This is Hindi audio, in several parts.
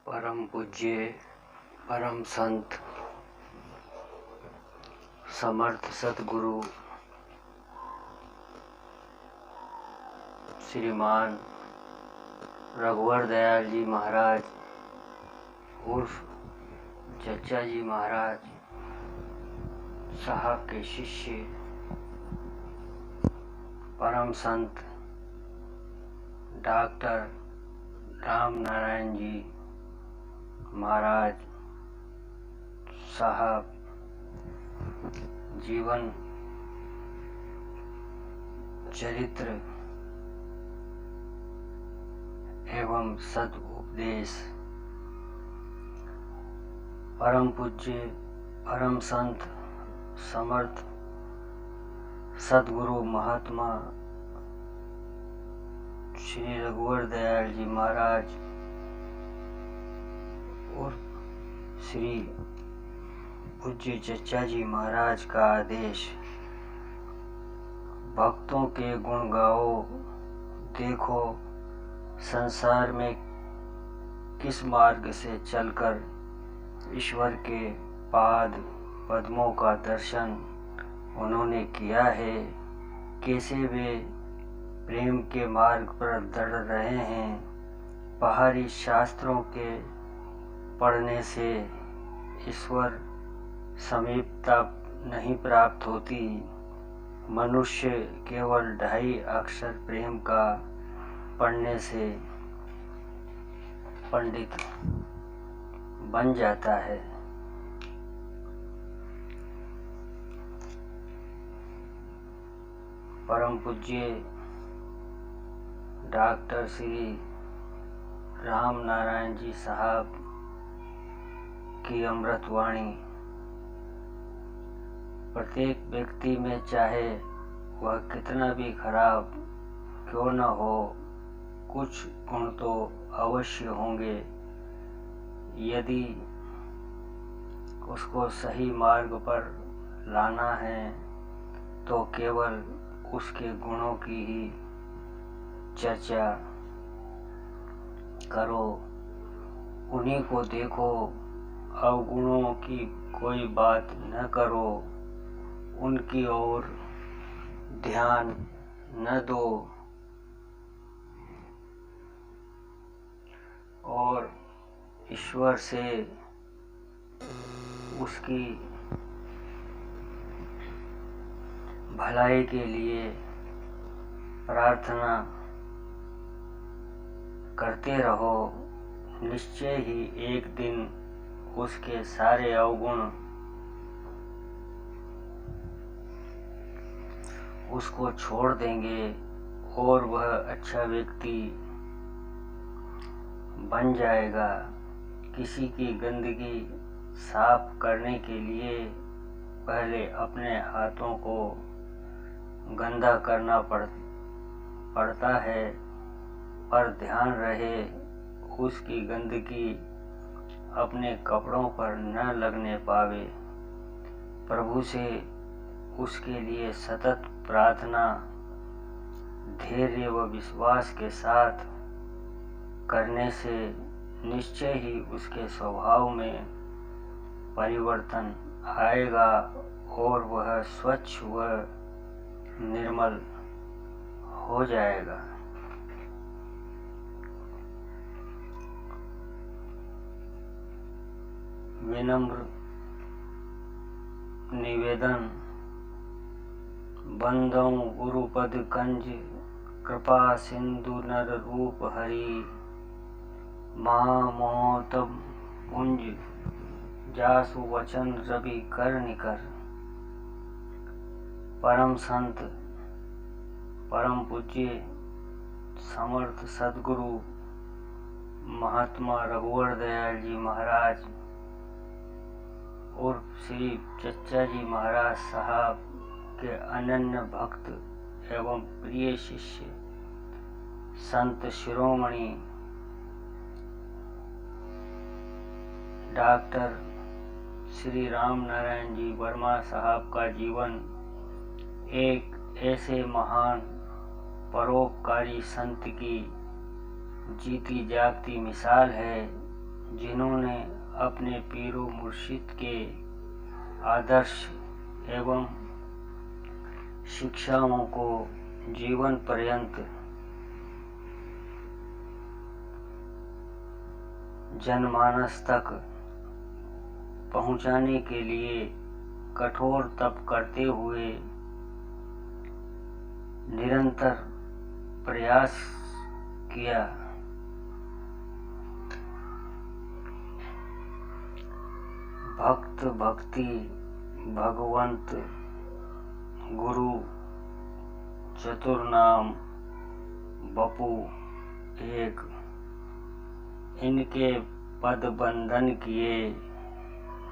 परम पूज्य परम संत समर्थ सतगुरु श्रीमान रघुवर दयाल जी महाराज उर्फ चचा जी महाराज साहब के शिष्य परम संत डॉक्टर राम नारायण जी महाराज साहब जीवन चरित्र एवं सद उपदेश। परम पूज्य परम संत समर्थ सदगुरु महात्मा श्री रघुवर दयाल जी महाराज और श्री पूज्य चचा जी महाराज का आदेश, भक्तों के गुण गाओ, देखो संसार में किस मार्ग से चलकर ईश्वर के पाद पद्मों का दर्शन उन्होंने किया है, कैसे वे प्रेम के मार्ग पर दृढ़ रहे हैं। बाहरी शास्त्रों के पढ़ने से ईश्वर समीपता नहीं प्राप्त होती। मनुष्य केवल 2.5 अक्षर प्रेम का पढ़ने से पंडित बन जाता है। परम पूज्य डॉक्टर श्री राम नारायण जी साहब की अमृतवाणी प्रत्येक व्यक्ति में, चाहे वह कितना भी खराब क्यों न हो, कुछ गुण तो अवश्य होंगे। यदि उसको सही मार्ग पर लाना है तो केवल उसके गुणों की ही चर्चा करो, उन्हीं को देखो, अवगुणों की कोई बात न करो, उनकी ओर ध्यान न दो और ईश्वर से उसकी भलाई के लिए प्रार्थना करते रहो। निश्चय ही एक दिन उसके सारे अवगुण उसको छोड़ देंगे और वह अच्छा व्यक्ति बन जाएगा। किसी की गंदगी साफ करने के लिए पहले अपने हाथों को गंदा करना पड़ता है, पर ध्यान रहे उसकी गंदगी अपने कपड़ों पर न लगने पावे। प्रभु से उसके लिए सतत प्रार्थना धैर्य व विश्वास के साथ करने से निश्चय ही उसके स्वभाव में परिवर्तन आएगा और वह स्वच्छ व निर्मल हो जाएगा। विनम्र निवेदन, बंदों गुरुपद कंज, कृपा सिंधु नर रूप हरि, महामोहतम पुंज, जासु वचन रवि कर निकर। परम संत परम पूज्य समर्थ सदगुरु महात्मा रघुवर दयाल जी महाराज और श्री चचा जी महाराज साहब के अनन्य भक्त एवं प्रिय शिष्य संत शिरोमणि डॉक्टर श्री राम नारायण जी वर्मा साहब का जीवन एक ऐसे महान परोपकारी संत की जीती जागती मिसाल है जिन्होंने अपने पीरो मुर्शिद के आदर्श एवं शिक्षाओं को जीवन पर्यंत जनमानस तक पहुंचाने के लिए कठोर तप करते हुए निरंतर प्रयास किया। भक्त भक्ति भगवंत गुरु चतुर्नाम बपू एक, इनके पद बंधन किए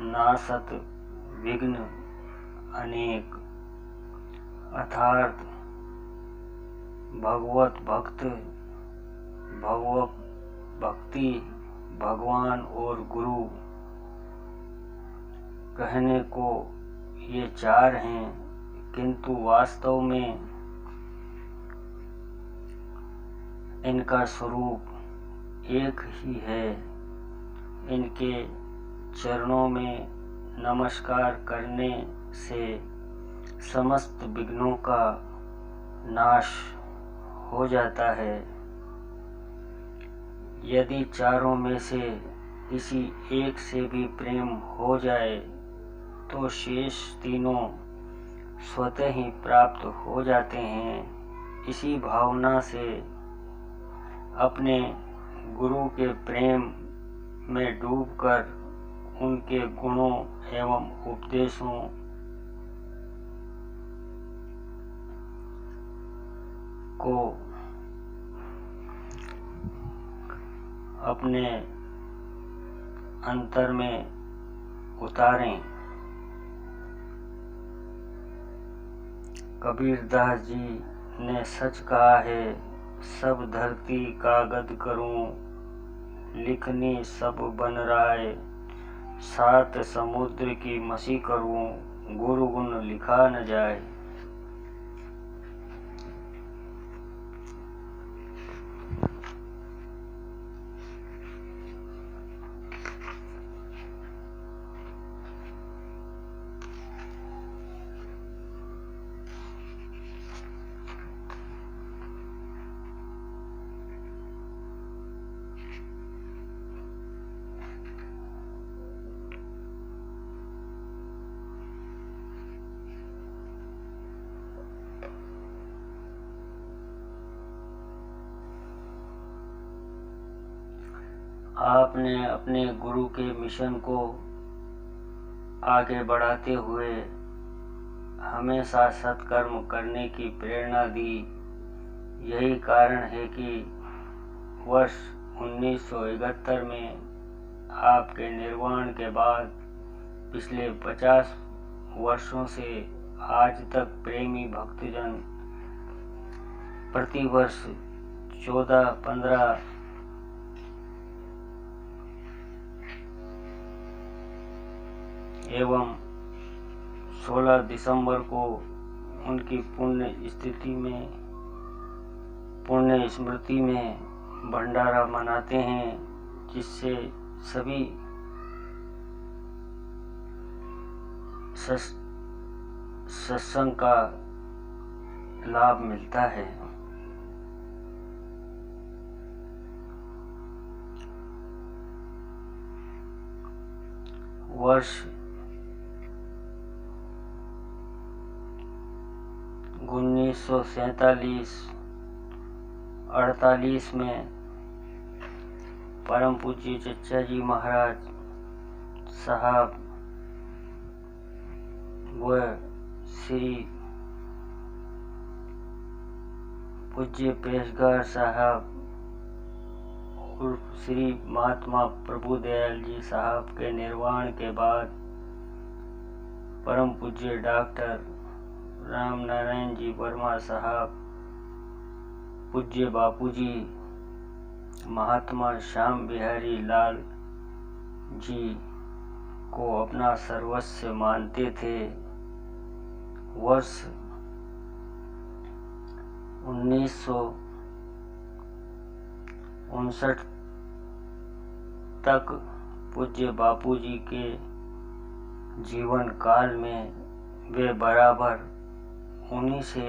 नासत विघ्न अनेक। अर्थात भगवत भक्त भगवत भक्ति भगवान और गुरु कहने को ये चार हैं, किंतु वास्तव में इनका स्वरूप एक ही है। इनके चरणों में नमस्कार करने से समस्त विघ्नों का नाश हो जाता है। यदि चारों में से किसी एक से भी प्रेम हो जाए तो शेष तीनों स्वतः ही प्राप्त हो जाते हैं। इसी भावना से अपने गुरु के प्रेम में डूबकर उनके गुणों एवं उपदेशों को अपने अंतर में उतारें। कबीरदास जी ने सच कहा है, सब धरती कागद करूं लिखनी सब बन राय, सात समुद्र की मसी करूं गुरु गुण लिखा न जाए। आपने अपने गुरु के मिशन को आगे बढ़ाते हुए हमेशा सत्कर्म करने की प्रेरणा दी। यही कारण है कि वर्ष 1971 में आपके निर्वाण के बाद पिछले 50 वर्षों से आज तक प्रेमी भक्तजन प्रतिवर्ष 14, 15 एवं 16 दिसंबर को उनकी पुण्य स्मृति में भंडारा मनाते हैं, जिससे सभी सत्संग का लाभ मिलता है। वर्ष 1947-48 में परम पूज्य चचा जी महाराज साहब व श्री पूज्य पेशगार साहब उर्फ श्री महात्मा प्रभु दयाल जी साहब के निर्वाण के बाद परम पूज्य डॉक्टर राम नारायण जी वर्मा साहब, पूज्य बापूजी महात्मा श्याम बिहारी लाल जी को अपना सर्वस्व मानते थे। वर्ष 1959 तक पूज्य बापूजी के जीवन काल में वे बराबर उन्हीं से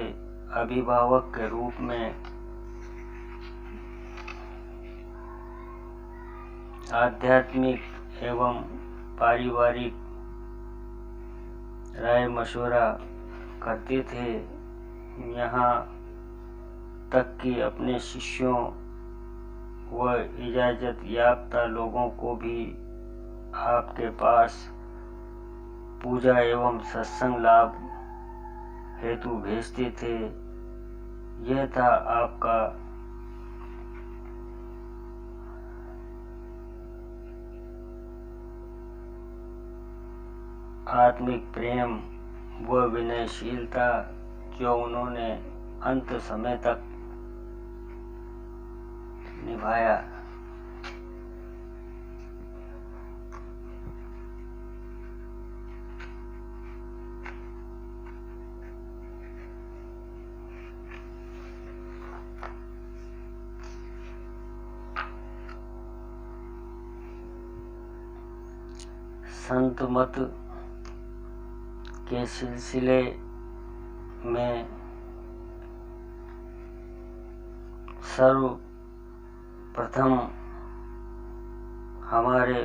अभिभावक के रूप में आध्यात्मिक एवं पारिवारिक राय मशवरा करते थे। यहाँ तक कि अपने शिष्यों व इजाज़त याफ्ता लोगों को भी आपके पास पूजा एवं सत्संग लाभ हेतु भेजते थे। यह था आपका आत्मिक प्रेम व विनयशीलता जो उन्होंने अंत समय तक निभाया। संत मत के सिलसिले में सर्वप्रथम हमारे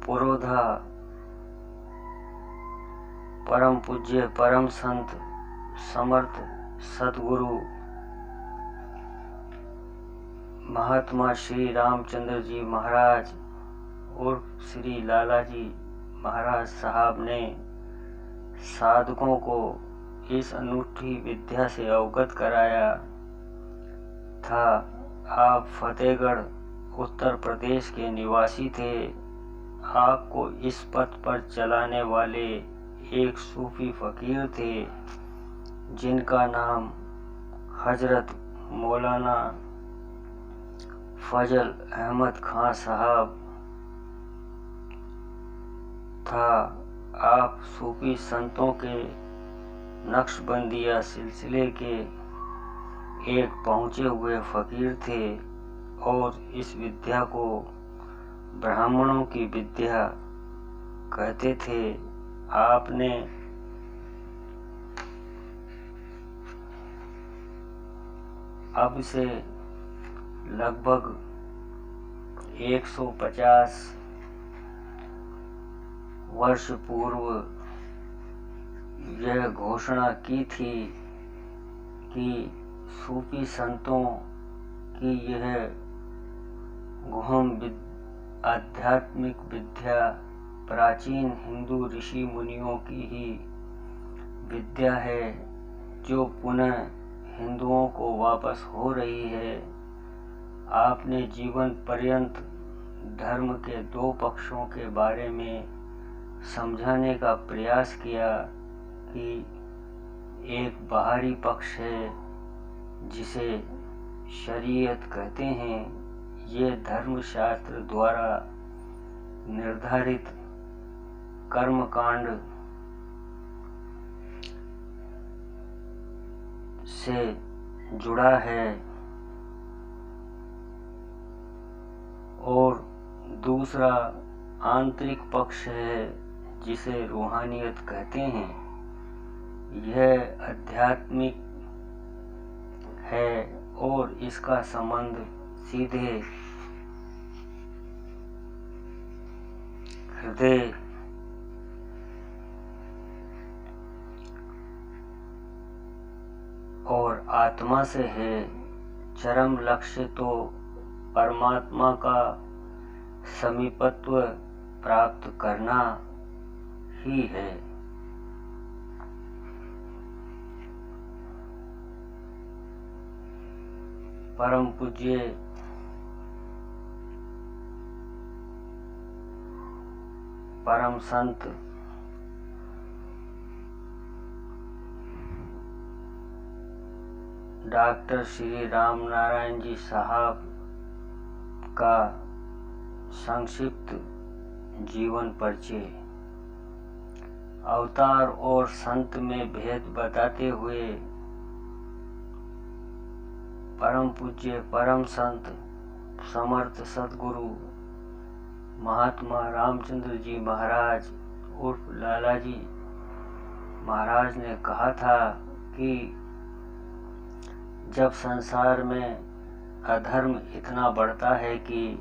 पुरोधा परम पूज्य परम संत समर्थ सतगुरु महात्मा श्री रामचंद्र जी महाराज और श्री लाला जी महाराज साहब ने साधकों को इस अनूठी विद्या से अवगत कराया था। आप फतेहगढ़ उत्तर प्रदेश के निवासी थे। आपको इस पथ पर चलाने वाले एक सूफी फकीर थे जिनका नाम हजरत मौलाना फजल अहमद खां साहब था। आप सूफी संतों के नक्शबंदिया सिलसिले के एक पहुँचे हुए फकीर थे और इस विद्या को ब्राह्मणों की विद्या कहते थे। आपने अब से लगभग 150 वर्ष पूर्व यह घोषणा की थी कि सूफी संतों की यह गहन आध्यात्मिक विद्या प्राचीन हिंदू ऋषि मुनियों की ही विद्या है जो पुनः हिंदुओं को वापस हो रही है। आपने जीवन पर्यंत धर्म के दो पक्षों के बारे में समझाने का प्रयास किया कि एक बाहरी पक्ष है जिसे शरीयत कहते हैं। ये धर्मशास्त्र द्वारा निर्धारित कर्मकांड से जुड़ा है और दूसरा आंतरिक पक्ष है जिसे रूहानियत कहते हैं। यह आध्यात्मिक है और इसका संबंध सीधे हृदय और आत्मा से है। चरम लक्ष्य तो परमात्मा का समीपत्व प्राप्त करना ही है। परम पूज्य परम संत डॉक्टर श्री राम नारायण जी साहब का संक्षिप्त जीवन परिचय। अवतार और संत में भेद बताते हुए परम पूज्य परम संत समर्थ सतगुरु महात्मा रामचंद्र जी महाराज उर्फ लाला जी महाराज ने कहा था कि जब संसार में अधर्म इतना बढ़ता है कि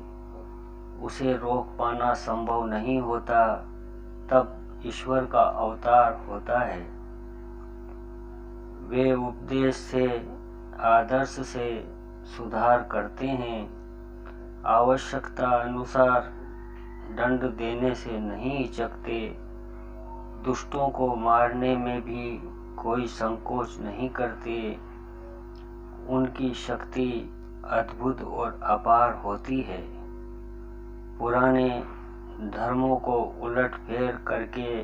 उसे रोक पाना संभव नहीं होता, तब ईश्वर का अवतार होता है। वे उपदेश से, आदर्श से सुधार करते हैं। आवश्यकता अनुसार दंड देने से नहीं हिचकते। दुष्टों को मारने में भी कोई संकोच नहीं करते। उनकी शक्ति अद्भुत और अपार होती है। पुराने धर्मों को उलटफेर करके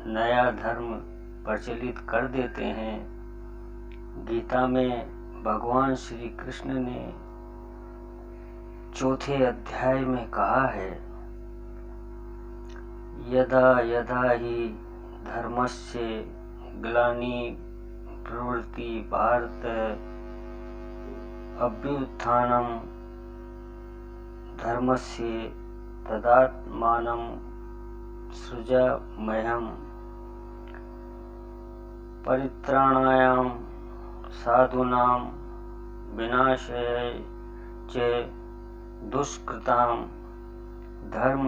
नया धर्म प्रचलित कर देते हैं। गीता में भगवान श्री कृष्ण ने 4 अध्याय में कहा है, यदा यदा ही धर्मस्य ग्लानि प्रवृत्ति भारत अभ्युत्थानम धर्मस्य तदात्मानं सृजाम्यहम् परित्राणाय साधूनां विनाशाय च दुष्कृतां धर्म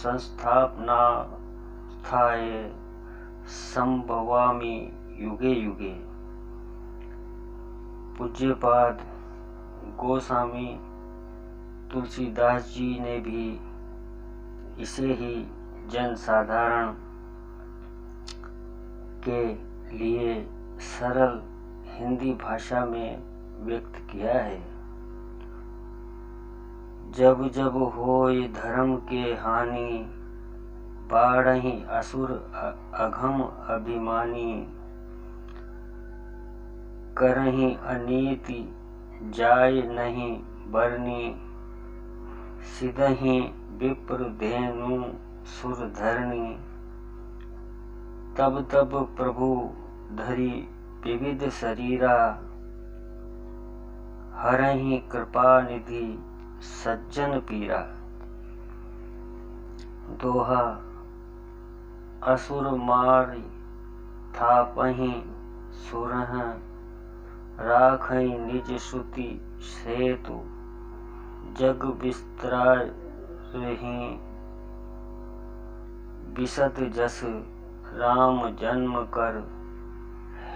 संस्थापनार्थाय संभवामि युगे युगे। पूज्यपाद गोस्वामी तुलसीदास जी ने भी इसे ही जन साधारण के लिए सरल हिंदी भाषा में व्यक्त किया है। जब जब होय धर्म के हानि, बाढ़हि असुर अघम अभिमानी, करहि अनीति जाय नहीं बरनी, सिदहि विप्र धेनु सुर धरणी। तब तब प्रभु धरि विविध शरीरा, हरहि कृपा निधि सज्जन पीरा। दोहा असुर मार थापहि सुरह, राखहि निज श्रुति सेतु, जग विस्तराहि बिसत जस, राम जन्म कर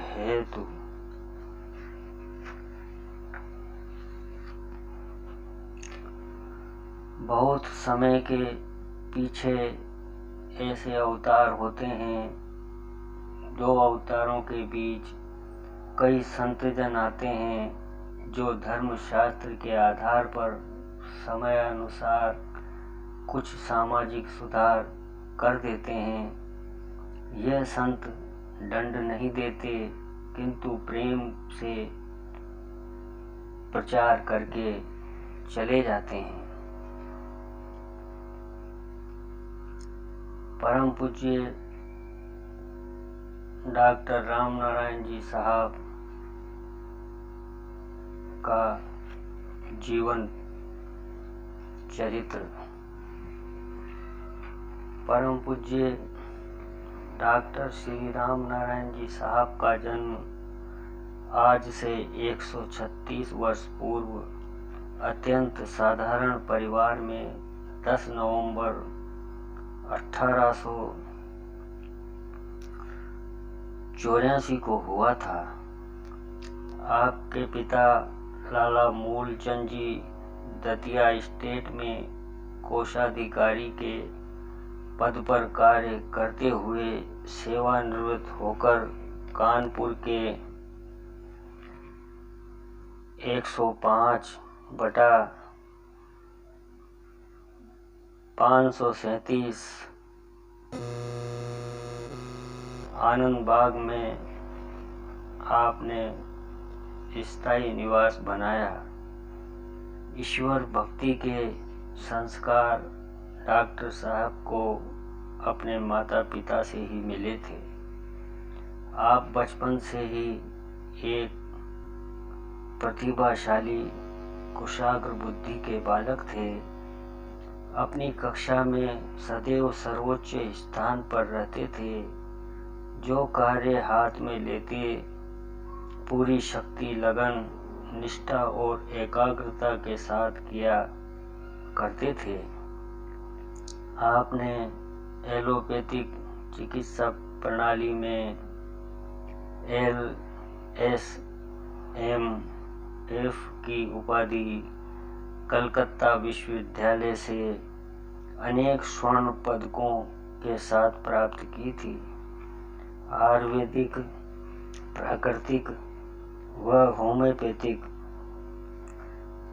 हेतु। बहुत समय के पीछे ऐसे अवतार होते हैं। 2 अवतारों के बीच कई संत जन आते हैं जो धर्म शास्त्र के आधार पर समय अनुसार कुछ सामाजिक सुधार कर देते हैं। यह संत दंड नहीं देते, किंतु प्रेम से प्रचार करके चले जाते हैं। परम पूज्य डॉक्टर राम नारायण जी साहब का जीवन चरित्र। परम पूज्य डॉक्टर श्री राम नारायण जी साहब का जन्म आज से 136 वर्ष पूर्व अत्यंत साधारण परिवार में 10 नवंबर 1884 को हुआ था। आपके पिता लाला मूलचंद जी दतिया स्टेट में कोषाधिकारी के पद पर कार्य करते हुए सेवानिवृत्त होकर कानपुर के 105/537 आनंद बाग में आपने स्थायी निवास बनाया। ईश्वर भक्ति के संस्कार डॉक्टर साहब को अपने माता पिता से ही मिले थे। आप बचपन से ही एक प्रतिभाशाली कुशाग्र बुद्धि के बालक थे। अपनी कक्षा में सदैव सर्वोच्च स्थान पर रहते थे। जो कार्य हाथ में लेते पूरी शक्ति, लगन, निष्ठा और एकाग्रता के साथ किया करते थे। आपने एलोपैथिक चिकित्सा प्रणाली में LSMF की उपाधि कलकत्ता विश्वविद्यालय से अनेक स्वर्ण पदकों के साथ प्राप्त की थी। आयुर्वेदिक, प्राकृतिक व होम्योपैथिक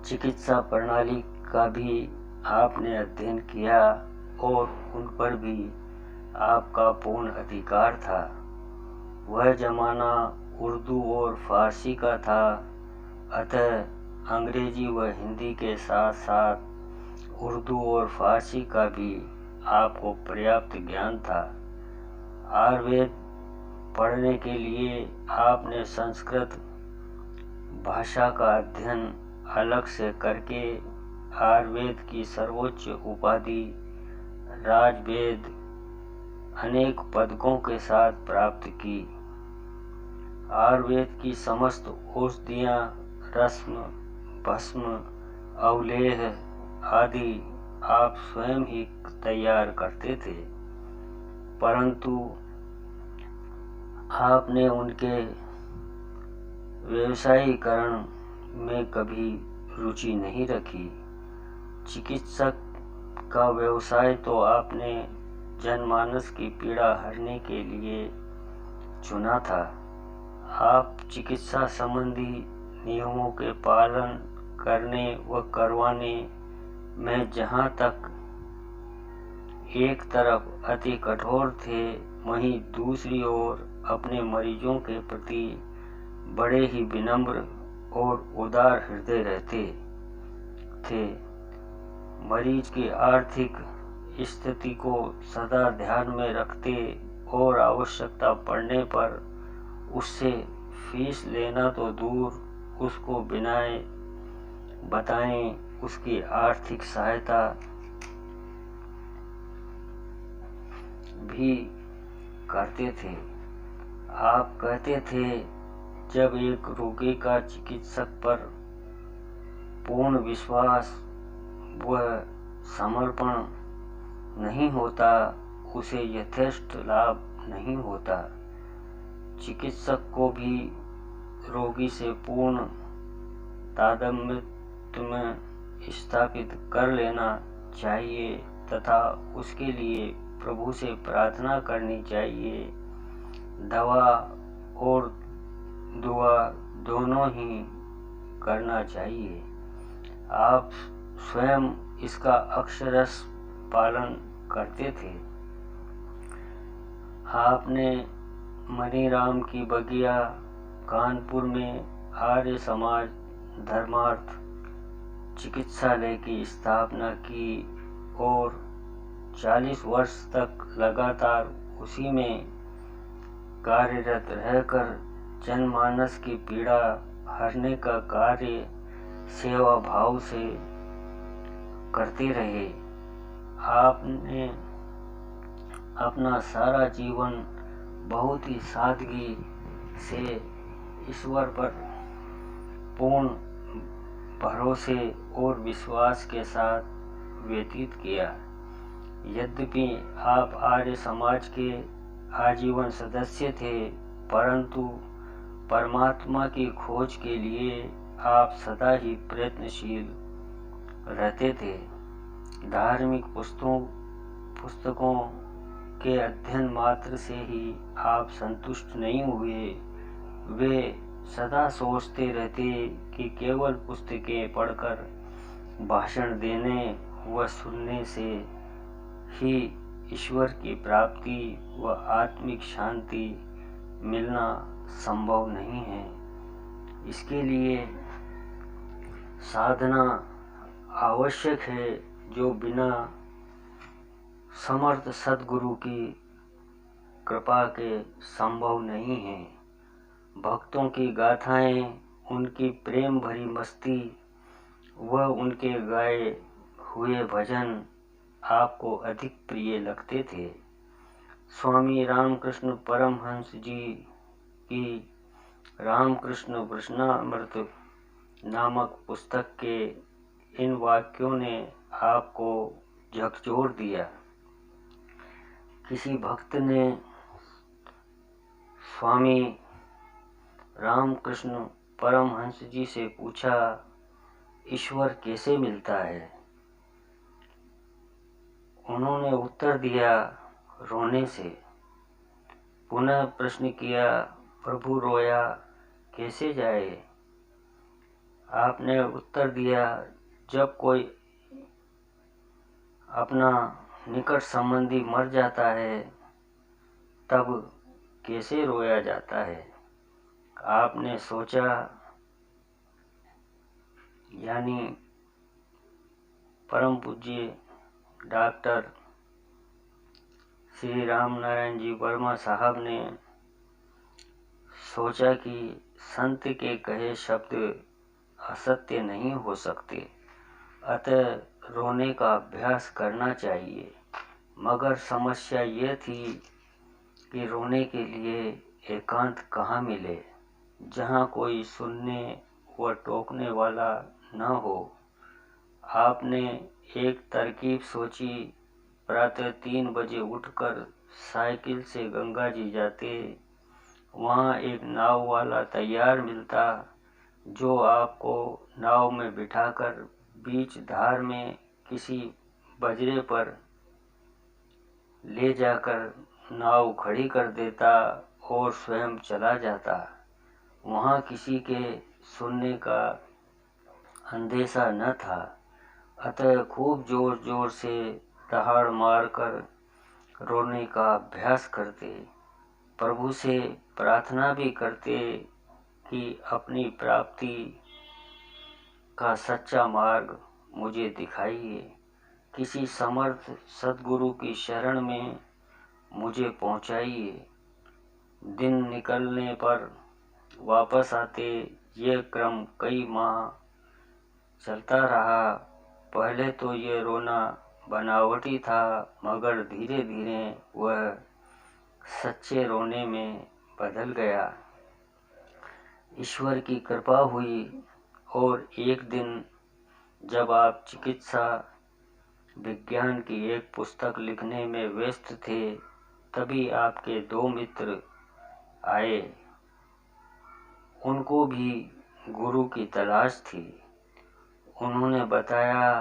चिकित्सा प्रणाली का भी आपने अध्ययन किया और उन पर भी आपका पूर्ण अधिकार था। वह जमाना उर्दू और फारसी का था, अतः अंग्रेजी व हिंदी के साथ साथ उर्दू और फारसी का भी आपको पर्याप्त ज्ञान था। आयुर्वेद पढ़ने के लिए आपने संस्कृत भाषा का अध्ययन अलग से करके आयुर्वेद की सर्वोच्च उपाधि राजवेद अनेक पदकों के साथ प्राप्त की। आयुर्वेद की समस्त औषधियाँ, रस्म, भस्म, अवलेह आदि आप स्वयं ही तैयार करते थे, परंतु आपने उनके व्यवसायीकरण में कभी रुचि नहीं रखी। चिकित्सक का व्यवसाय तो आपने जनमानस की पीड़ा हरने के लिए चुना था। आप चिकित्सा संबंधी नियमों के पालन करने व करवाने में जहाँ तक एक तरफ अति कठोर थे, वहीं दूसरी ओर अपने मरीजों के प्रति बड़े ही विनम्र और उदार हृदय रहते थे। मरीज की आर्थिक स्थिति को सदा ध्यान में रखते और आवश्यकता पड़ने पर उससे फीस लेना तो दूर, उसको बिना बताए उसकी आर्थिक सहायता भी करते थे। आप कहते थे, जब एक रोगी का चिकित्सक पर पूर्ण विश्वास व समर्पण नहीं होता, उसे यथेष्ट लाभ नहीं होता। चिकित्सक को भी रोगी से पूर्ण तादात्म्य में स्थापित कर लेना चाहिए तथा उसके लिए प्रभु से प्रार्थना करनी चाहिए। दवा और दुआ दोनों ही करना चाहिए। आप स्वयं इसका अक्षरश पालन करते थे। आपने मनीराम की बगिया कानपुर में आर्य समाज धर्मार्थ चिकित्सालय की स्थापना की और 40 वर्ष तक लगातार उसी में कार्यरत रहकर जनमानस की पीड़ा हरने का कार्य सेवा भाव से करते रहे। आपने अपना सारा जीवन बहुत ही सादगी से ईश्वर पर पूर्ण भरोसे और विश्वास के साथ व्यतीत किया। यद्यपि आप आर्य समाज के आजीवन सदस्य थे, परंतु परमात्मा की खोज के लिए आप सदा ही प्रयत्नशील रहते थे। धार्मिक पुस्तकों के अध्ययन मात्र से ही आप संतुष्ट नहीं हुए। वे सदा सोचते रहते कि केवल पुस्तकें पढ़कर भाषण देने व सुनने से ही ईश्वर की प्राप्ति व आत्मिक शांति मिलना संभव नहीं है। इसके लिए साधना आवश्यक है, जो बिना समर्थ सद्गुरु की कृपा के संभव नहीं है। भक्तों की गाथाएं, उनकी प्रेम भरी मस्ती व उनके गाए हुए भजन आपको अधिक प्रिय लगते थे। स्वामी रामकृष्ण परमहंस जी की रामकृष्ण वचनामृत नामक पुस्तक के इन वाक्यों ने आपको झकझोर दिया। किसी भक्त ने स्वामी रामकृष्ण परमहंस जी से पूछा, ईश्वर कैसे मिलता है? उन्होंने उत्तर दिया, रोने से। पुनः प्रश्न किया, प्रभु रोया कैसे जाए? आपने उत्तर दिया, जब कोई अपना निकट संबंधी मर जाता है तब कैसे रोया जाता है? आपने सोचा, यानी परम पूज्य डॉक्टर श्री राम नारायण जी वर्मा साहब ने सोचा कि संत के कहे शब्द असत्य नहीं हो सकते, अतः रोने का अभ्यास करना चाहिए। मगर समस्या ये थी कि रोने के लिए एकांत कहाँ मिले, जहाँ कोई सुनने व टोकने वाला न हो। आपने एक तरकीब सोची, प्रातः 3 बजे उठकर साइकिल से गंगा जी जाते। वहाँ एक नाव वाला तैयार मिलता, जो आपको नाव में बिठाकर बीच धार में किसी बजरे पर ले जाकर नाव खड़ी कर देता और स्वयं चला जाता। वहाँ किसी के सुनने का अंदेशा न था, अतः खूब जोर जोर से दहाड़ मारकर रोने का अभ्यास करते। प्रभु से प्रार्थना भी करते कि अपनी प्राप्ति का सच्चा मार्ग मुझे दिखाइए, किसी समर्थ सद्गुरु की शरण में मुझे पहुंचाइए। दिन निकलने पर वापस आते। यह क्रम कई माह चलता रहा। पहले तो ये रोना बनावटी था, मगर धीरे धीरे वह सच्चे रोने में बदल गया। ईश्वर की कृपा हुई और एक दिन जब आप चिकित्सा विज्ञान की एक पुस्तक लिखने में व्यस्त थे, तभी आपके 2 मित्र आए। उनको भी गुरु की तलाश थी। उन्होंने बताया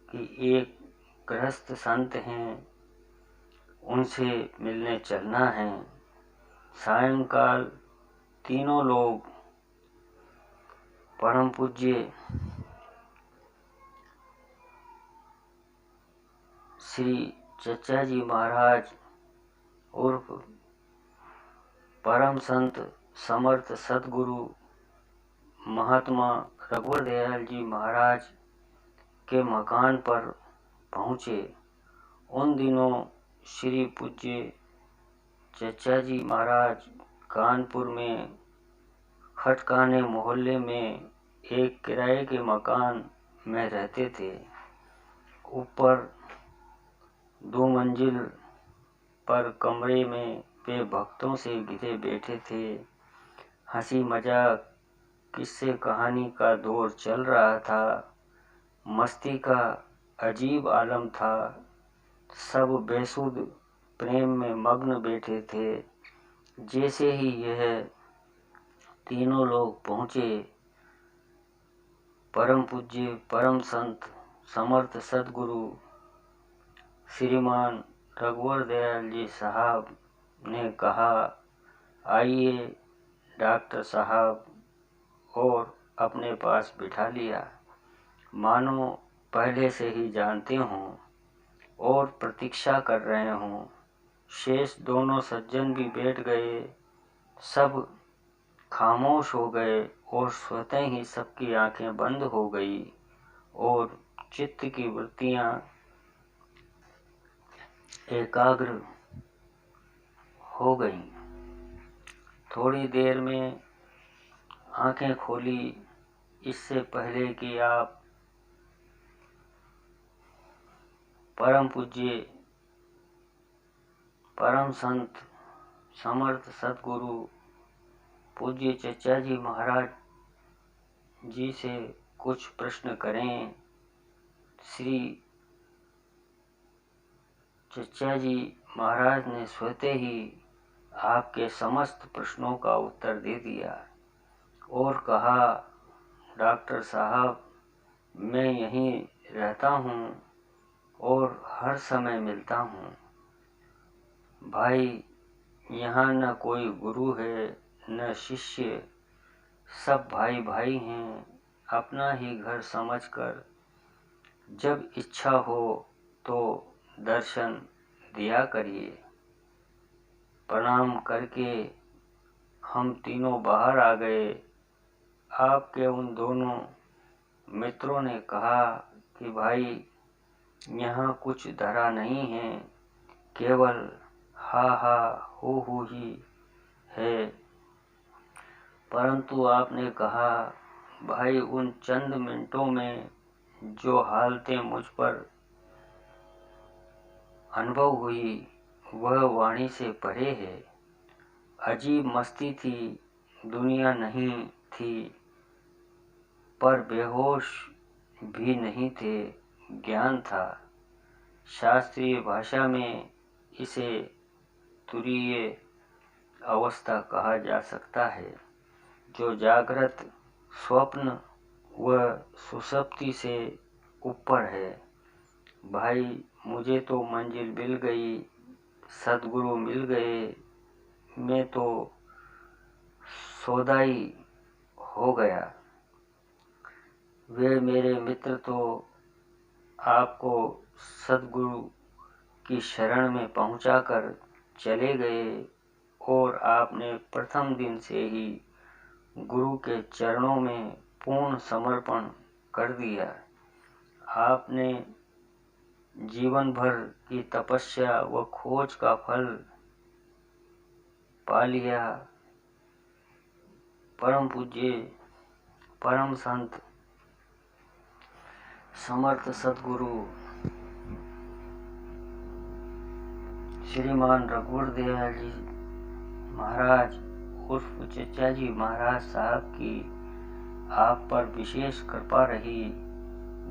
कि एक गृहस्थ संत हैं, उनसे मिलने चलना है। सायंकाल तीनों लोग परम पूज्य श्री चचा जी महाराज उर्फ परम संत समर्थ सद्गुरु महात्मा रघुवर दयाल जी महाराज के मकान पर पहुँचे। उन दिनों श्री पूज्य चचा जी महाराज कानपुर में खटकाने मोहल्ले में एक किराए के मकान में रहते थे। ऊपर 2 मंजिल पर कमरे में वे भक्तों से घिरे बैठे थे। हंसी मजाक, किस्से कहानी का दौर चल रहा था। मस्ती का अजीब आलम था। सब बेसुध प्रेम में मग्न बैठे थे। जैसे ही यह तीनों लोग पहुँचे, परम पूज्य परम संत समर्थ सद्गुरु श्रीमान रघुवर दयाल जी साहब ने कहा, आइए डॉक्टर साहब, और अपने पास बिठा लिया, मानो पहले से ही जानते हों और प्रतीक्षा कर रहे हों। शेष दोनों सज्जन भी बैठ गए। सब खामोश हो गए और स्वतः ही सबकी आंखें बंद हो गई और चित्त की वृत्तियां एकाग्र हो गईं। थोड़ी देर में आंखें खोली, इससे पहले कि आप परम पूज्य परम संत समर्थ सतगुरु पूज्य चचा जी महाराज जी से कुछ प्रश्न करें। श्री चचा जी महाराज ने स्वतः ही आपके समस्त प्रश्नों का उत्तर दे दिया और कहा, डॉक्टर साहब, मैं यहीं रहता हूँ और हर समय मिलता हूँ। भाई, यहाँ न कोई गुरु है न शिष्य, सब भाई भाई हैं। अपना ही घर समझकर जब इच्छा हो तो दर्शन दिया करिए। प्रणाम करके हम तीनों बाहर आ गए। आपके उन दोनों मित्रों ने कहा कि भाई, यहाँ कुछ धरा नहीं है, केवल हा हा हो ही है। परंतु आपने कहा, भाई, उन चंद मिनटों में जो हालतें मुझ पर अनुभव हुई वह वाणी से परे है। अजीब मस्ती थी, दुनिया नहीं थी, पर बेहोश भी नहीं थे, ज्ञान था। शास्त्रीय भाषा में इसे तुरीय अवस्था कहा जा सकता है, जो जागृत, स्वप्न व सुषुप्ति से ऊपर है। भाई, मुझे तो मंजिल मिल गई, सद्गुरु मिल गए, मैं तो सौदाई हो गया। वे मेरे मित्र तो आपको सद्गुरु की शरण में पहुंचाकर चले गए और आपने प्रथम दिन से ही गुरु के चरणों में पूर्ण समर्पण कर दिया। आपने जीवन भर की तपस्या व खोज का फल पा लिया। परम पूज्य परम संत समर्थ सतगुरु श्रीमान रघुवर दयाल जी महाराज उर्फ चचा जी महाराज साहब की आप पर विशेष कृपा रही।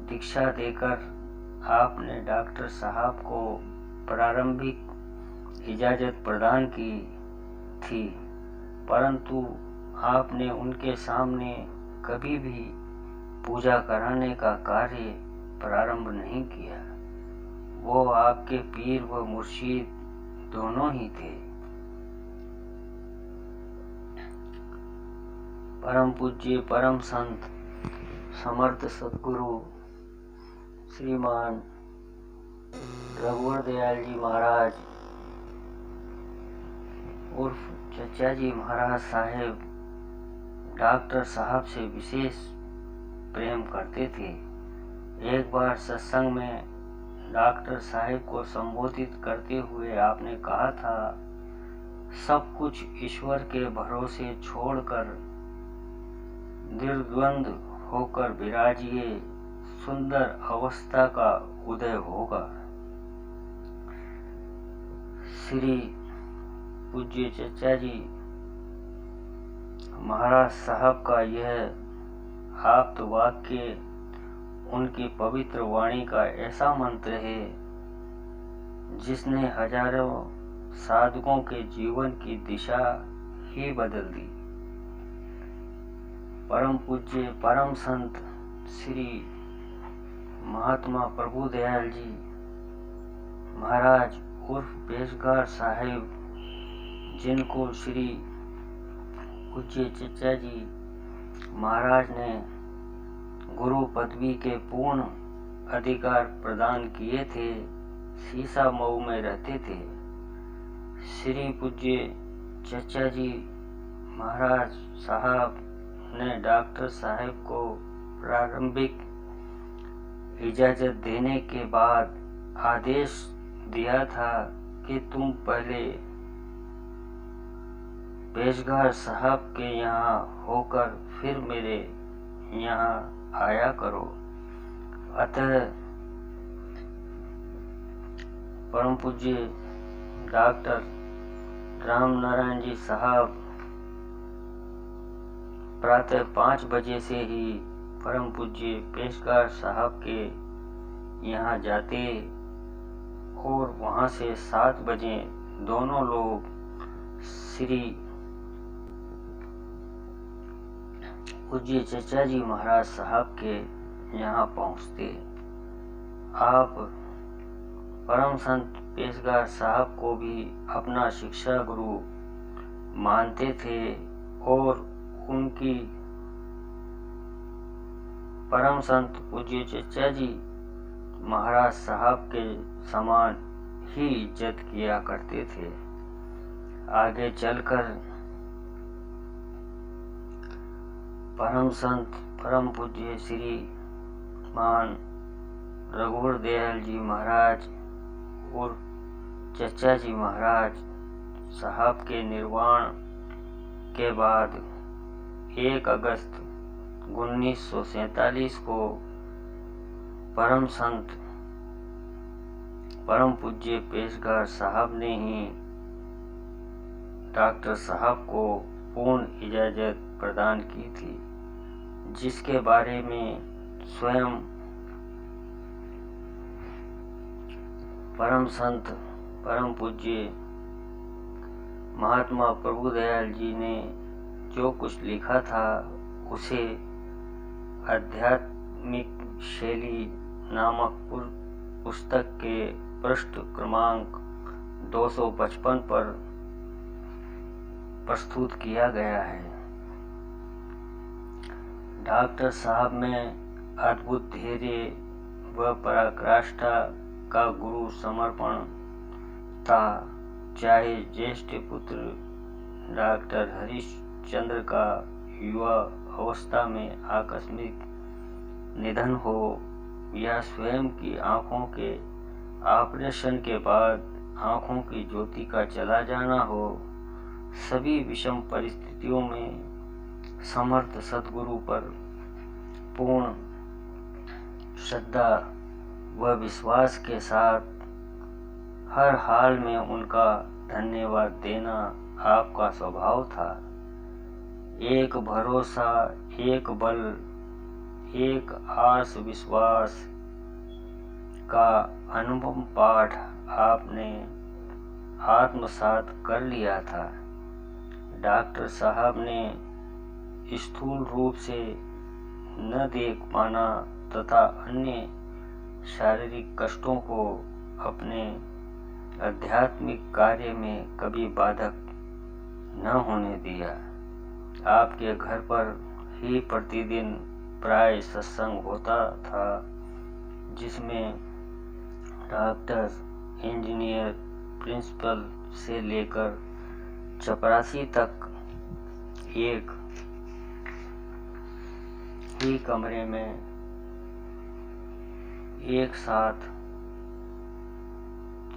दीक्षा देकर आपने डॉक्टर साहब को प्रारंभिक इजाजत प्रदान की थी, परंतु आपने उनके सामने कभी भी पूजा कराने का कार्य प्रारंभ नहीं किया। वो आपके पीर व मुर्शिद दोनों ही थे। परम पूज्य परम संत समर्थ सतगुरु श्रीमान रघुवर दयाल जी महाराज उर्फ चचा जी महाराज साहेब डॉक्टर साहब से विशेष प्रेम करते थे। एक बार सत्संग में डॉक्टर साहब को संबोधित करते हुए आपने कहा था, सब कुछ ईश्वर के भरोसे छोड़कर निर्द्वंद होकर विराजिए, सुंदर अवस्था का उदय होगा। श्री पूज्य चचा जी महाराज साहब का यह आप्त वाक्य उनकी पवित्र वाणी का ऐसा मंत्र है जिसने हजारों साधकों के जीवन की दिशा ही बदल दी। परम पूज्य परम संत श्री महात्मा प्रभु दयाल जी महाराज उर्फ पेशगार साहेब, जिनको श्री पूज्य चचा जी महाराज ने गुरु पदवी के पूर्ण अधिकार प्रदान किए थे, सीसा मऊ में रहते थे। श्री पूज्य चचा जी महाराज साहब ने डॉक्टर साहब को प्रारंभिक इजाजत देने के बाद आदेश दिया था कि तुम पहले पेशगार साहब के यहाँ होकर फिर मेरे यहाँ आया करो। अतः परम पूज्य डॉक्टर राम नारायण जी साहब प्रातः 5 बजे से ही परम पूज्य पेशकार साहब के यहाँ जाते और वहाँ से 7 बजे दोनों लोग श्री पूज्य चचा जी महाराज साहब के यहाँ पहुँचते। आप परम संत पेशकार साहब को भी अपना शिक्षा गुरु मानते थे और उनकी परम संत पूज्य चचा जी महाराज साहब के समान ही इज्जत किया करते थे। आगे चलकर परम संत परम पूज्य श्री मान रघुवर दयाल जी महाराज और चचा जी महाराज साहब के निर्वाण के बाद 1 अगस्त 1947 को परम संत परम पूज्य पेशकार साहब ने ही डॉक्टर साहब को पूर्ण इजाजत प्रदान की थी, जिसके बारे में स्वयं परम संत परम पूज्य महात्मा प्रभु दयाल जी ने जो कुछ लिखा था उसे आध्यात्मिक शैली नामक पुस्तक के पृष्ठ क्रमांक 255 पर प्रस्तुत किया गया है। डॉक्टर साहब में अद्भुत धैर्य व पराकाष्ठा का गुरु समर्पण था। चाहे ज्येष्ठ पुत्र डॉक्टर हरिश्चंद्र का युवा अवस्था में आकस्मिक निधन हो या स्वयं की आंखों के ऑपरेशन के बाद आंखों की ज्योति का चला जाना हो, सभी विषम परिस्थितियों में समर्थ सद्गुरु पर पूर्ण श्रद्धा व विश्वास के साथ हर हाल में उनका धन्यवाद देना आपका स्वभाव था। एक भरोसा, एक बल, एक आस विश्वास का अनुपम पाठ आपने आत्मसात कर लिया था। डॉक्टर साहब ने स्थूल रूप से न देख पाना तथा अन्य शारीरिक कष्टों को अपने आध्यात्मिक कार्य में कभी बाधक न होने दिया। आपके घर पर ही प्रतिदिन प्राय सत्संग होता था, जिसमें डॉक्टर, इंजीनियर, प्रिंसिपल से लेकर चपरासी तक एक ही कमरे में एक साथ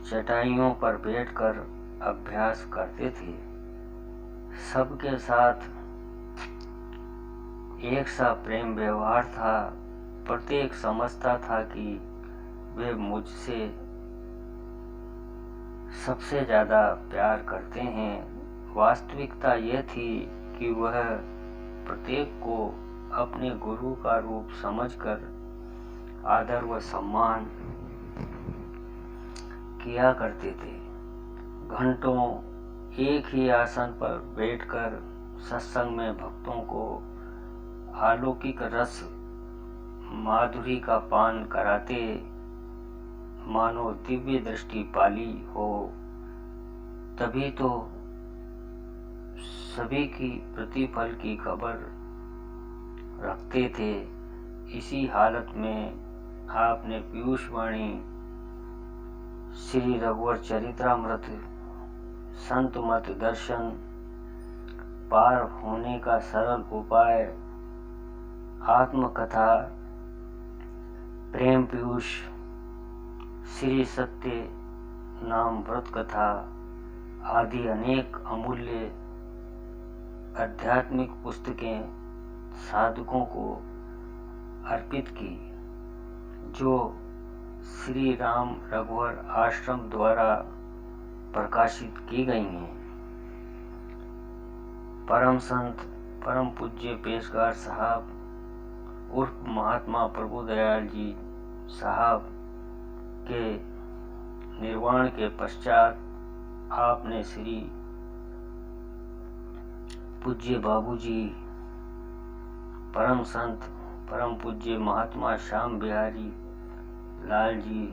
चटाइयों पर बैठकर अभ्यास करते थे। सबके साथ एक सा प्रेम व्यवहार था। प्रत्येक समझता था कि वे मुझसे सबसे ज्यादा प्यार करते हैं। वास्तविकता यह थी कि वह प्रत्येक को अपने गुरु का रूप समझकर आदर व सम्मान किया करते थे। घंटों एक ही आसन पर बैठकर सत्संग में भक्तों को अलौकिक रस माधुरी का पान कराते, मानो दिव्य दृष्टि पाली हो। तभी तो सभी की प्रतिफल की खबर रखते थे। इसी हालत में आपने पीयूष वाणी, श्री रघुवर चरित्रामृत, संत मत दर्शन, पार होने का सरल उपाय, आत्मकथा, प्रेम पीयूष, श्री सत्य नाम व्रत कथा आदि अनेक अमूल्य आध्यात्मिक पुस्तकें साधकों को अर्पित की, जो श्री राम रघुवर आश्रम द्वारा प्रकाशित की गई हैं। परम संत परम पूज्य पेशकार साहब उर्फ महात्मा प्रभुदयाल जी साहब के निर्वाण के पश्चात आपने श्री पूज्य बाबूजी परम संत परम पूज्य महात्मा श्याम बिहारी लाल जी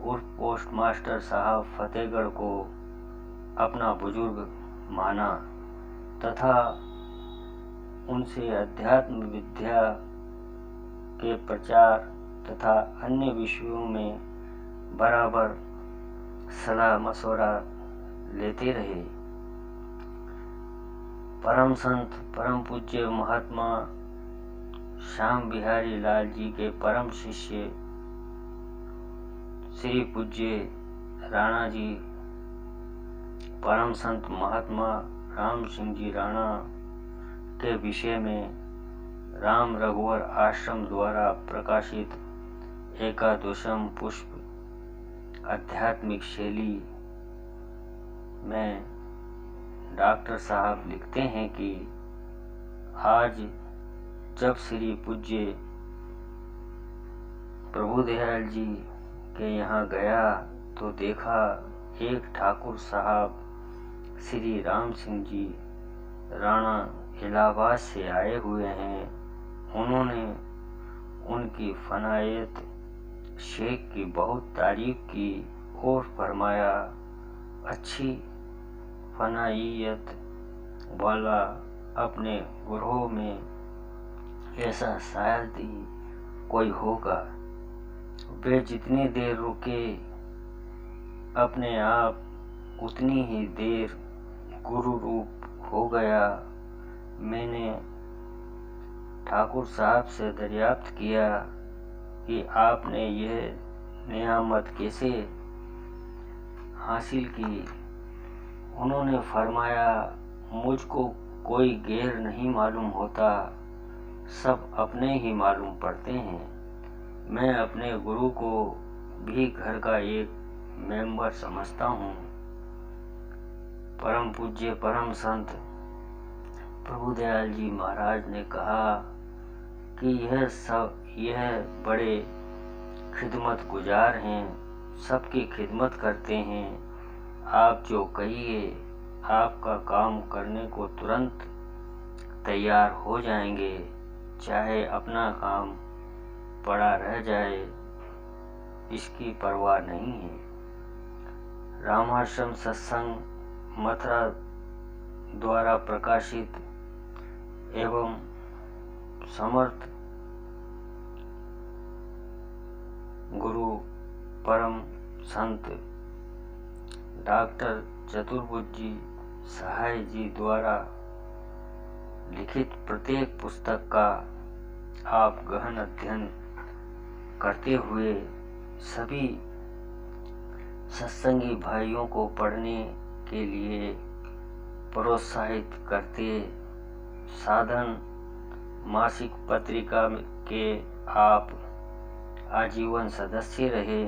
उर्फ पोस्ट मास्टर साहब फतेहगढ़ को अपना बुजुर्ग माना तथा उनसे अध्यात्म विद्या के प्रचार तथा अन्य विषयों में बराबर सलाह मशवरा लेते रहे। परम संत परम पूज्य महात्मा श्याम बिहारी लाल जी के परम शिष्य श्री पूज्य राणा जी परम संत महात्मा राम सिंह जी राणा के विषय में राम रघुवर आश्रम द्वारा प्रकाशित एकादशम पुष्प आध्यात्मिक शैली में डॉक्टर साहब लिखते हैं कि आज जब श्री पूज्य प्रभुदयाल जी के यहाँ गया तो देखा एक ठाकुर साहब श्री राम सिंह जी राणा इलाहाबाद से आए हुए हैं। उन्होंने उनकी फनायत शेख की बहुत तारीफ की और फरमाया अच्छी फनाइयत वाला अपने ग्रोह में ऐसा शायद ही कोई होगा। वे जितनी देर रुके अपने आप उतनी ही देर गुरु रूप हो गया। मैंने ठाकुर साहब से दरियाफ्त किया कि आपने यह नियामत कैसे हासिल की। उन्होंने फरमाया मुझको कोई गैर नहीं मालूम होता, सब अपने ही मालूम पड़ते हैं। मैं अपने गुरु को भी घर का एक मेंबर समझता हूँ। परम पूज्य परम संत प्रभुदयाल जी महाराज ने कहा कि यह बड़े खिदमत गुजार हैं, सबकी खिदमत करते हैं। आप जो कहिए आपका काम करने को तुरंत तैयार हो जाएंगे, चाहे अपना काम पड़ा रह जाए, इसकी परवाह नहीं है। रामाश्रम सत्संग मथुरा द्वारा प्रकाशित एवं समर्थ गुरु परम संत डॉक्टर चतुर्भुज सहाय जी द्वारा लिखित प्रत्येक पुस्तक का आप गहन अध्ययन करते हुए सभी सत्संगी भाइयों को पढ़ने के लिए प्रोत्साहित करते। साधन मासिक पत्रिका के आप आजीवन सदस्य रहे।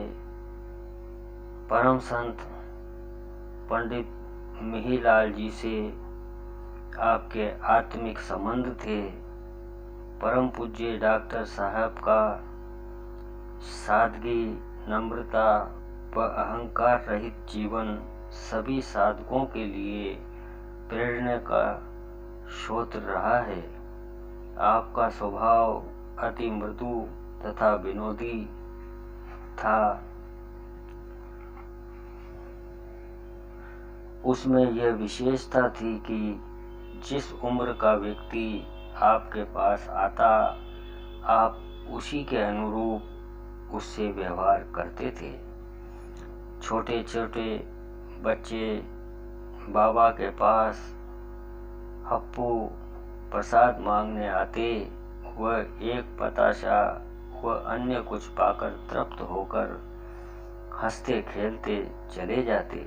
परम संत पंडित मिहिलाल जी से आपके आत्मिक संबंध थे। परम पूज्य डॉक्टर साहब का सादगी, नम्रता व अहंकार रहित जीवन सभी साधकों के लिए प्रेरणा का स्रोत रहा है। आपका स्वभाव अति मृदु तथा विनोदी था। उसमें यह विशेषता थी कि जिस उम्र का व्यक्ति आपके पास आता, आप उसी के अनुरूप उससे व्यवहार करते थे। छोटे छोटे बच्चे बाबा के पास हप्पू प्रसाद मांगने आते, वह एक पताशा व अन्य कुछ पाकर तृप्त होकर हंसते खेलते चले जाते।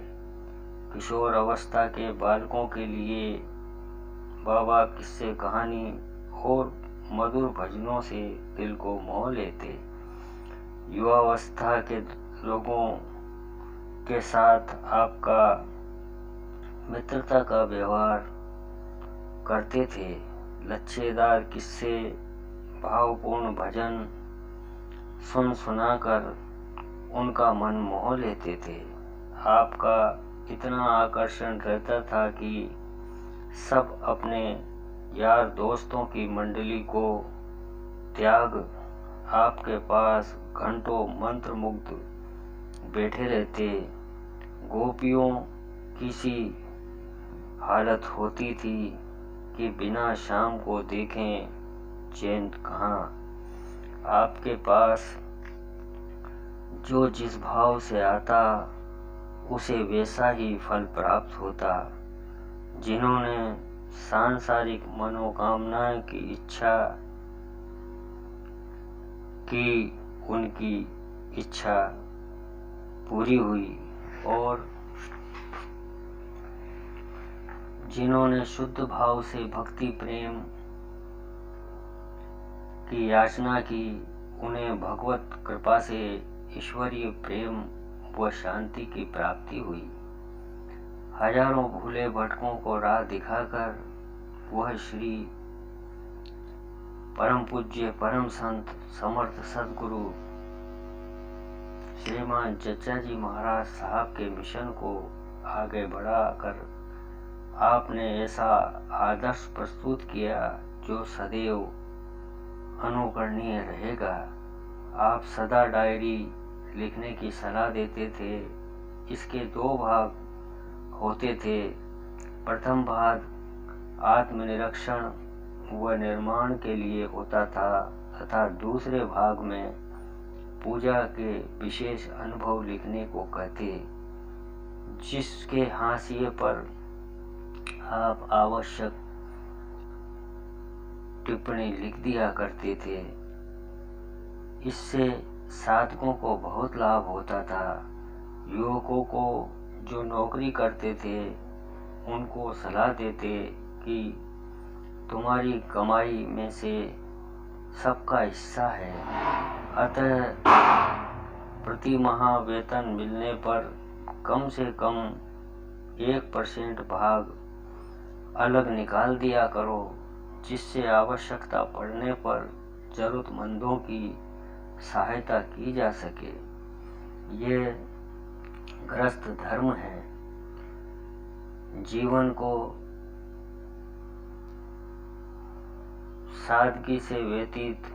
किशोर अवस्था के बालकों के लिए बाबा किस्से कहानी और मधुर भजनों से दिल को मोह लेते। युवावस्था के लोगों के साथ आपका मित्रता का व्यवहार करते थे। लच्छेदार किस्से, भावपूर्ण भजन सुन सुनाकर उनका मन मोह लेते थे। आपका इतना आकर्षण रहता था कि सब अपने यार दोस्तों की मंडली को त्याग आपके पास घंटों मंत्रमुग्ध बैठे रहते। गोपियों की सी हालत होती थी कि बिना शाम को देखें चैन कहाँ। आपके पास जो जिस भाव से आता उसे वैसा ही फल प्राप्त होता। जिन्होंने सांसारिक मनोकामनाएं की इच्छा की, उनकी इच्छा पूरी हुई, और जिन्होंने शुद्ध भाव से भक्ति प्रेम की याचना की, उन्हें भगवत कृपा से ईश्वरीय प्रेम व शांति की प्राप्ति हुई। हजारों भूले भटकों को राह दिखाकर वह श्री परम पूज्य परम संत समर्थ सदगुरु श्रीमान चचा जी महाराज साहब के मिशन को आगे बढ़ाकर आपने ऐसा आदर्श प्रस्तुत किया जो सदैव अनुकरणीय रहेगा। आप सदा डायरी लिखने की सलाह देते थे। इसके 2 भाग होते थे। प्रथम भाग आत्मनिरीक्षण व निर्माण के लिए होता था तथा दूसरे भाग में पूजा के विशेष अनुभव लिखने को कहते, जिसके हाशिए पर आप आवश्यक टिप्पणी लिख दिया करते थे। इससे साधकों को बहुत लाभ होता था। युवकों को जो नौकरी करते थे उनको सलाह देते कि तुम्हारी कमाई में से सबका हिस्सा है, अतः प्रति माह वेतन मिलने पर कम से कम 1% भाग अलग निकाल दिया करो, जिससे आवश्यकता पड़ने पर जरूरतमंदों की सहायता की जा सके। ये गृहस्थ धर्म है। जीवन को सादगी से व्यतीत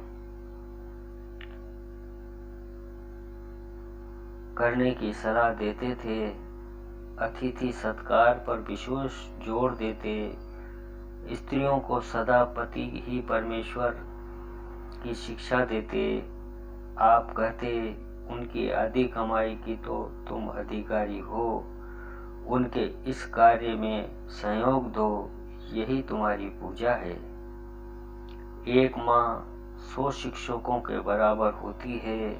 करने की सलाह देते थे। अतिथि सत्कार पर विशेष जोर देते। स्त्रियों को सदा पति ही परमेश्वर की शिक्षा देते। आप कहते, उनकी आधी कमाई की तो तुम अधिकारी हो, उनके इस कार्य में सहयोग दो, यही तुम्हारी पूजा है। एक माँ 100 शिक्षकों के बराबर होती है,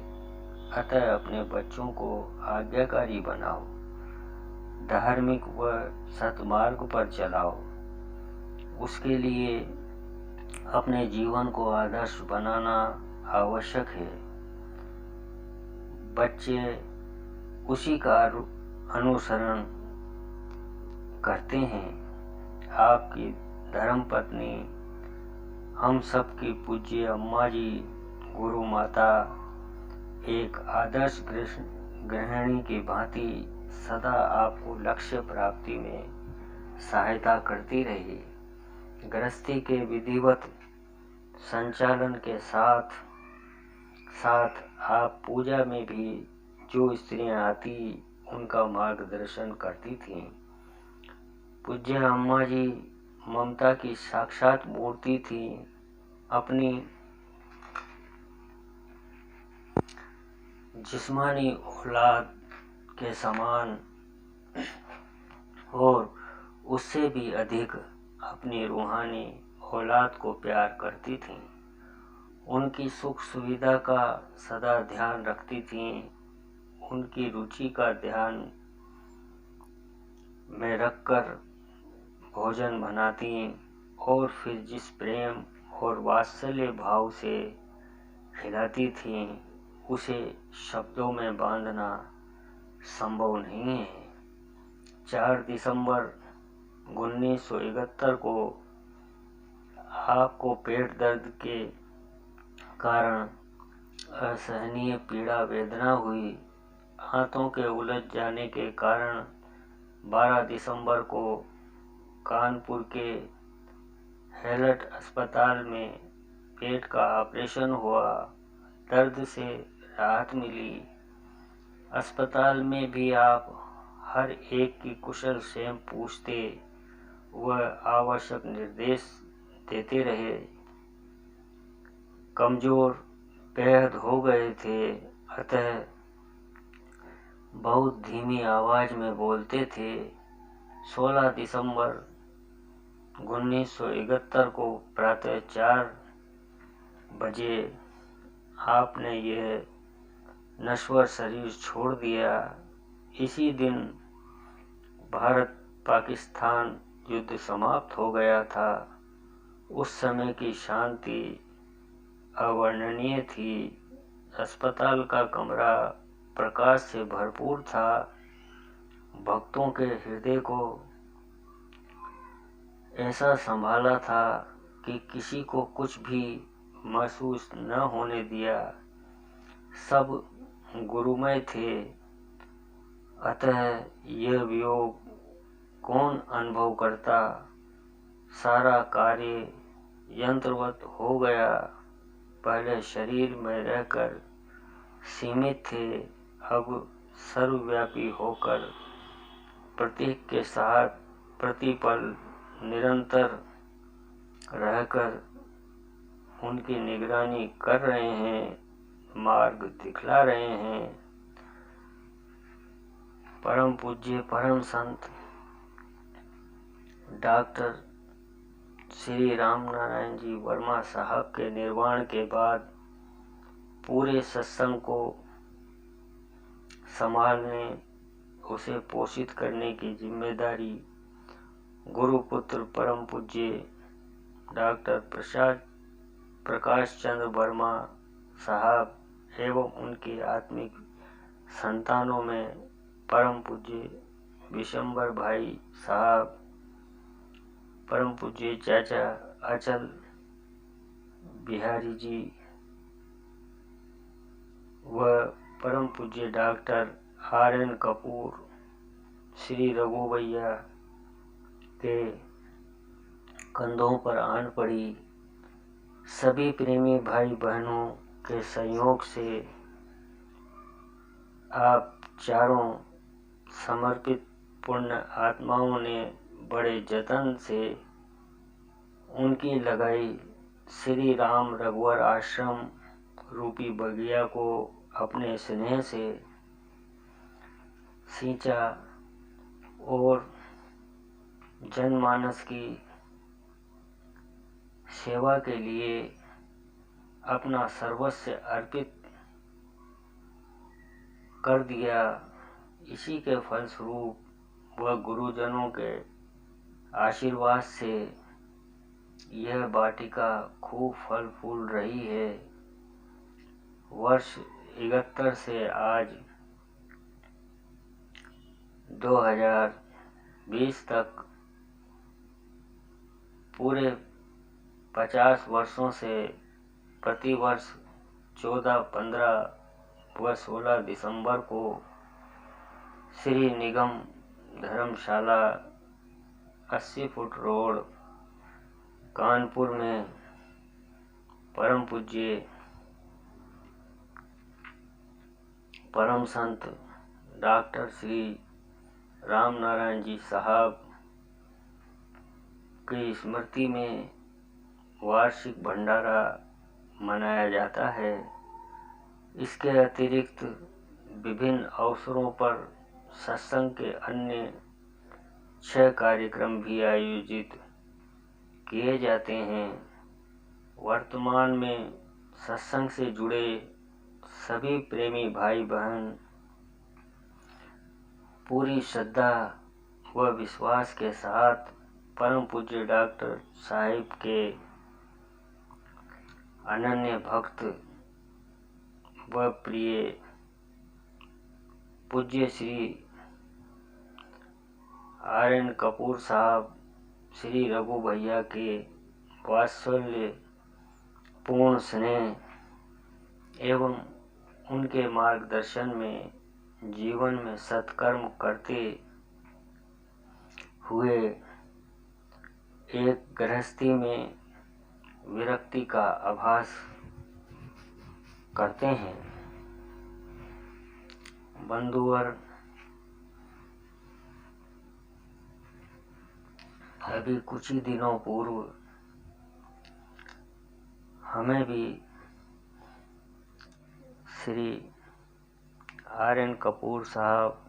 अतः अपने बच्चों को आज्ञाकारी बनाओ, धार्मिक व सत्मार्ग पर चलाओ। उसके लिए अपने जीवन को आदर्श बनाना आवश्यक है। बच्चे उसी का अनुसरण करते हैं। आपकी धर्मपत्नी, हम सब की पूज्य अम्मा जी, गुरु माता एक आदर्श गृहिणी की भांति सदा आपको लक्ष्य प्राप्ति में सहायता करती रही। गृहस्थी के विधिवत संचालन के साथ साथ आप पूजा में भी जो स्त्रियां आती उनका मार्गदर्शन करती थीं। पूज्य अम्मा जी ममता की साक्षात मूर्ति थी। अपनी जिस्मानी औलाद के समान और उससे भी अधिक अपनी रूहानी औलाद को प्यार करती थीं। उनकी सुख सुविधा का सदा ध्यान रखती थीं। उनकी रुचि का ध्यान में रखकर भोजन बनाती और फिर जिस प्रेम और वात्सल्य भाव से खिलाती थीं, उसे शब्दों में बांधना संभव नहीं है। 4 दिसंबर 1971 को आपको पेट दर्द के कारण असहनीय पीड़ा वेदना हुई। हाथों के उलझ जाने के कारण 12 दिसंबर को कानपुर के हेलट अस्पताल में पेट का ऑपरेशन हुआ। दर्द से राहत मिली। अस्पताल में भी आप हर एक की कुशल क्षेम पूछते व आवश्यक निर्देश देते रहे। कमजोर बेहद हो गए थे, अतः बहुत धीमी आवाज में बोलते थे। 16 दिसंबर 1971 को प्रातः 4 बजे आपने यह नश्वर शरीर छोड़ दिया। इसी दिन भारत पाकिस्तान युद्ध समाप्त हो गया था। उस समय की शांति अवर्णनीय थी। अस्पताल का कमरा प्रकाश से भरपूर था। भक्तों के हृदय को ऐसा संभाला था कि किसी को कुछ भी महसूस न होने दिया। सब गुरुमय थे, अतः यह वियोग कौन अनुभव करता। सारा कार्य यंत्रवत हो गया। पहले शरीर में रहकर सीमित थे, अब सर्वव्यापी होकर प्रत्येक के साथ प्रतिपल निरंतर रहकर उनकी निगरानी कर रहे हैं, मार्ग दिखला रहे हैं। परम पूज्य परम संत डॉक्टर श्री राम नारायण जी वर्मा साहब के निर्वाण के बाद पूरे सत्संग को संभालने, उसे पोषित करने की जिम्मेदारी गुरुपुत्र परम पूज्य डॉक्टर प्रकाश चंद्र वर्मा साहब एवं उनके आत्मिक संतानों में परम पूज्य विशंबर भाई साहब, परम पूज्य चाचा अचल बिहारी जी व परम पूज्य डॉक्टर RN कपूर, श्री रघु भैया के कंधों पर आन पड़ी। सभी प्रेमी भाई बहनों के सहयोग से आप चारों समर्पित पुण्य आत्माओं ने बड़े जतन से उनकी लगाई श्री राम रघुवर आश्रम रूपी बगिया को अपने स्नेह से सींचा और जनमानस की सेवा के लिए अपना सर्वस्व अर्पित कर दिया। इसी के फलस्वरूप व गुरुजनों के आशीर्वाद से यह वाटिका खूब फल फूल रही है। वर्ष 71 से आज 2020 तक पूरे 50 वर्षों से प्रतिवर्ष 14, 15 व 16 दिसंबर को श्री निगम धर्मशाला 80 फुट रोड कानपुर में परम पूज्य परम संत डॉक्टर श्री राम नारायण जी साहब की स्मृति में वार्षिक भंडारा मनाया जाता है। इसके अतिरिक्त विभिन्न अवसरों पर सत्संग के अन्य 6 कार्यक्रम भी आयोजित किए जाते हैं। वर्तमान में सत्संग से जुड़े सभी प्रेमी भाई बहन पूरी श्रद्धा व विश्वास के साथ परम पूज्य डॉक्टर साहिब के अनन्य भक्त व प्रिय पूज्य श्री आर.एन. कपूर साहब श्री रघु भैया के वात्सल्य पूर्ण स्नेह एवं उनके मार्गदर्शन में जीवन में सत्कर्म करते हुए एक गृहस्थी में विरक्ति का आभास करते हैं। बंधुवर, अभी कुछ ही दिनों पूर्व हमें भी श्री आर.एन. कपूर साहब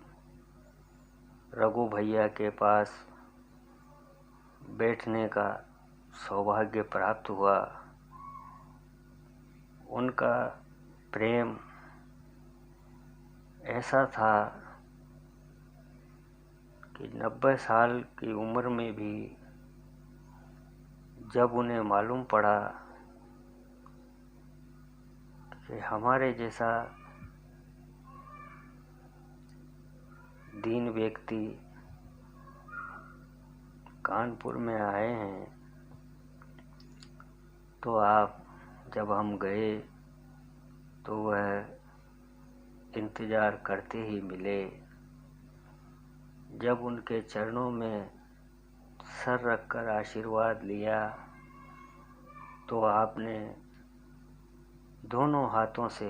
रघु भैया के पास बैठने का सौभाग्य प्राप्त हुआ। उनका प्रेम ऐसा था कि 90 साल की उम्र में भी जब उन्हें मालूम पड़ा कि हमारे जैसा दीन व्यक्ति कानपुर में आए हैं, तो आप जब हम गए तो वह इंतज़ार करते ही मिले। जब उनके चरणों में सर रखकर आशीर्वाद लिया तो आपने दोनों हाथों से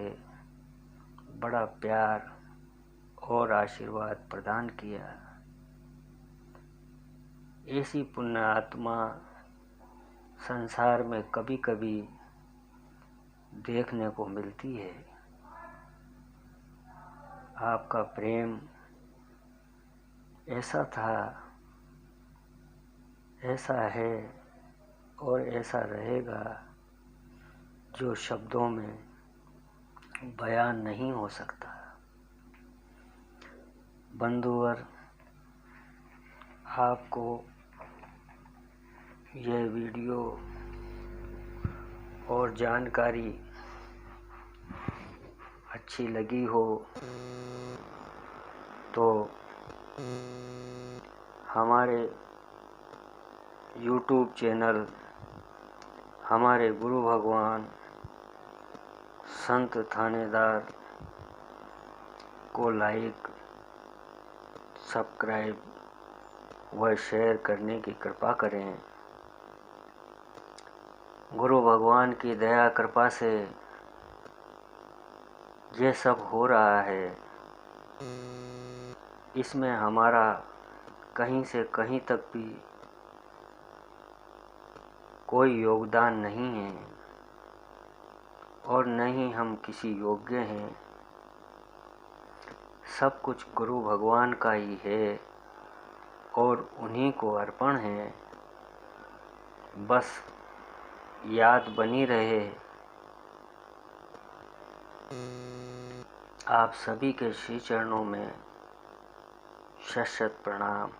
बड़ा प्यार और आशीर्वाद प्रदान किया। ऐसी पुण्य आत्मा संसार में कभी कभी देखने को मिलती है। आपका प्रेम ऐसा था, ऐसा है और ऐसा रहेगा जो शब्दों में बयान नहीं हो सकता। बंधुवर, आपको यह वीडियो और जानकारी अच्छी लगी हो तो हमारे YouTube चैनल हमारे गुरु भगवान संत थानेदार को लाइक, सब्सक्राइब व शेयर करने की कृपा करें। गुरु भगवान की दया कृपा से ये सब हो रहा है। इसमें हमारा कहीं से कहीं तक भी कोई योगदान नहीं है और न ही हम किसी योग्य हैं। सब कुछ गुरु भगवान का ही है और उन्हीं को अर्पण है। बस याद बनी रहे। आप सभी के श्री चरणों में शत शत प्रणाम।